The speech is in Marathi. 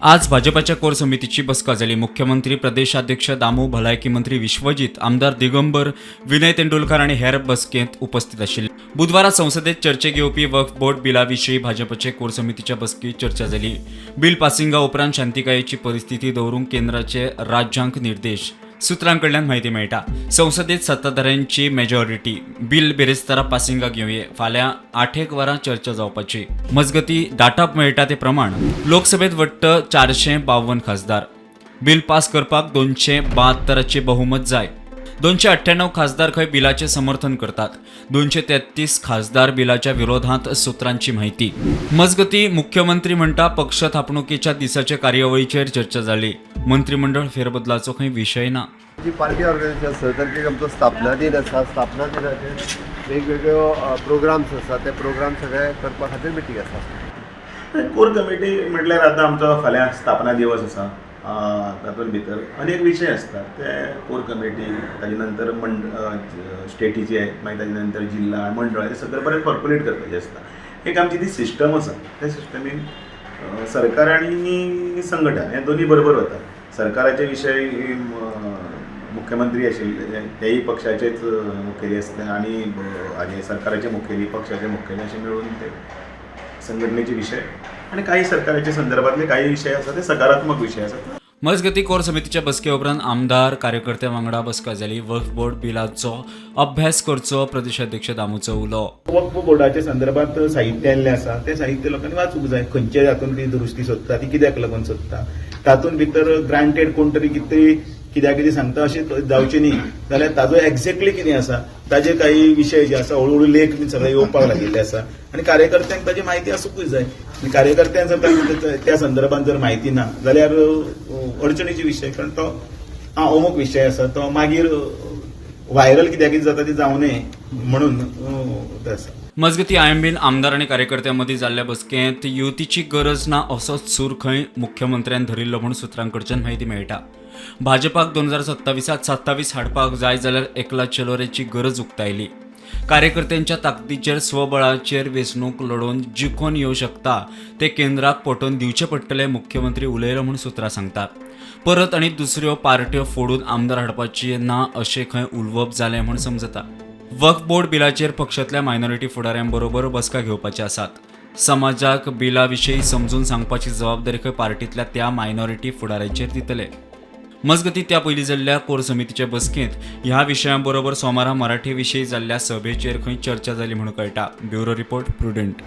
आज भाजपाच्या कोर समितीची बसका झाली। मुख्यमंत्री, प्रदेशाध्यक्ष दामू, भलायकी मंत्री विश्वजित, आमदार दिगंबर, विनय तेंडुलकर आणि हेर बसकेत उपस्थित आशिल्ले। बुधवारा संसदेत चर्चेक येवपी वक्फ बोर्ड बिलाविशीं भाजपाचे कोर समितीच्या बसकेत चर्चा झाली। बिल पासिंगा उपरांत शांतिकायेची परिस्थिती दवरूंक केंद्राचे राज्यांक निर्देश, सुत्रांकडल्यान माहिती मेळटा। संसदेत सत्ताधाऱ्यांची मेजॉरिटी बिल बेरेस्तारा पासिंगाक येवये। फाल्यां 8 वरां चर्चा जावपाची। मजगती दाटप मेळटा ते प्रमाण लोकसभेत वट्ट 452 खासदार। बिल पास करपाक 272चे बहुमत जाय। 298 खासदार खंय बिलाचे समर्थन करतात। 233 खासदार बिलाच्या विरोधात सुत्रांची माहिती। मजगती मुख्यमंत्री म्हणटा पक्ष थापणुकीच्या दिसाचे कार्यावळीचेर चर्चा जाली। मंत्रिमंडळ फेरबदलाचो खंय विशय ना। जी पार्टी ऑर्गनायझेशन सहकार्य आमचो स्थापना दिन आसा। स्थापना दिनाचेर वेगवेगळ्यो प्रोग्राम्स आसा। ते प्रोग्राम सगळे करपा खातीर मिटींग आसा। कोर कमिटी म्हटल्यार आतां आमचो फाल्यां स्थापना दिवस आसा। तातूंत भितर अनेक विशय असतात। ते कोर कमिटी, ताजे नंतर स्टेटीचे, मागीर ताजे नंतर जिल्हा मंडळ, हे सगळे बरें कॉर्पोरेट करपाचें आसता। एक आमची ती सिस्टम आसा। त्या सिस्टमीन सरकार आनी संघटन हे दोन्ही बरोबर वता। सरकाराचे विशय मुख्यमंत्री आशिल्ले तेही पक्षाचेच मुखेली आसले आनी हाजे सरकाराचे मुखेली, पक्षाचे मुखेली अशें मेळून ते संघटनेचे विषय आणि काही सरकाराच्या संदर्भातले काही विषय असतात ते सकारात्मक विषय असतात। मजगती कोर समितीच्या बसके उपरांत आमदार कार्यकर्त्यां वांगडा बसका जाली। वक्फ बोर्ड बिलाचो अभ्यास करचो प्रदेशाध्यक्ष दामूचो उलो। वक्फ बोर्डाच्या संदर्भात साहित्य आयिल्लें आसा, ते साहित्य लोकांनी वाचूंक जाय। खंयचे हातूंत ती दुरुस्ती सोदता, ती कित्याक लागून सोदता, तातूंत भितर ग्रांटेड कोण तरी कित्याक कितें सांगता अशें जावचें न्ही। जाल्यार ताजो एक्झॅक्टली कितें आसा, ताजे काही विशय जे आसा हळूहळू लेख सगळे येवपाक लागिल्ले आसा आनी कार्यकर्त्यांक ताजी म्हायती आसूंकूय जाय। आनी कार्यकर्त्यांक जर त्या संदर्भात जर म्हायती ना जाल्यार अडचणीचे विशय, कारण तो अमूक विशय आसा तो मागीर व्हायरल कित्याक जाता ती जावं नये म्हणून ते आसा। मजगती आयएमबीन आमदार आणि कार्याकर्त्यांमदीं जाल्ल्या बसकेंत युतीची गरज ना असोच सूर खंय मुख्यमंत्र्यान धरिल्लो म्हूण सुत्रांकडच्यान म्हायती मेळटा। भाजपाक 2027 27 हाडपाक जाय जाल्यार एकला चलोरेची गरज उक्तायली। कार्यकर्त्यांच्या ताकदीचेर, स्वबळाचेर वेंचणूक लडोवन जिखून येवं शकता ते केंद्राक पटोवन दिवचे पडटले मुख्यमंत्री उलयलो म्हूण सुत्रां सांगतात। परत आनी दुसऱ्यो पार्ट्यो फोडून आमदार हाडपाची ना अशें खंय उलवप जालें म्हूण समजता। वक्फ बोर्ड बिलाचेर पक्षांतल्या मायनॉरिटी फुडाऱ्यांबरोबर बसका घेवपाचे आसात। समाजाक बिला विशीं समजून सांगपाची जबाबदारी खंय पार्टींतल्या त्या मायनॉरिटी फुडाऱ्यांचेर दितले। मजगती त्या पयलीं जाल्ल्या कोर समितीच्या बसकेंत ह्या विशयांबरोबर सोमारा मराठी विशयी जाल्ल्या सभेचेर खंय चर्चा जाली म्हूण कळटा। Bureau report, prudent.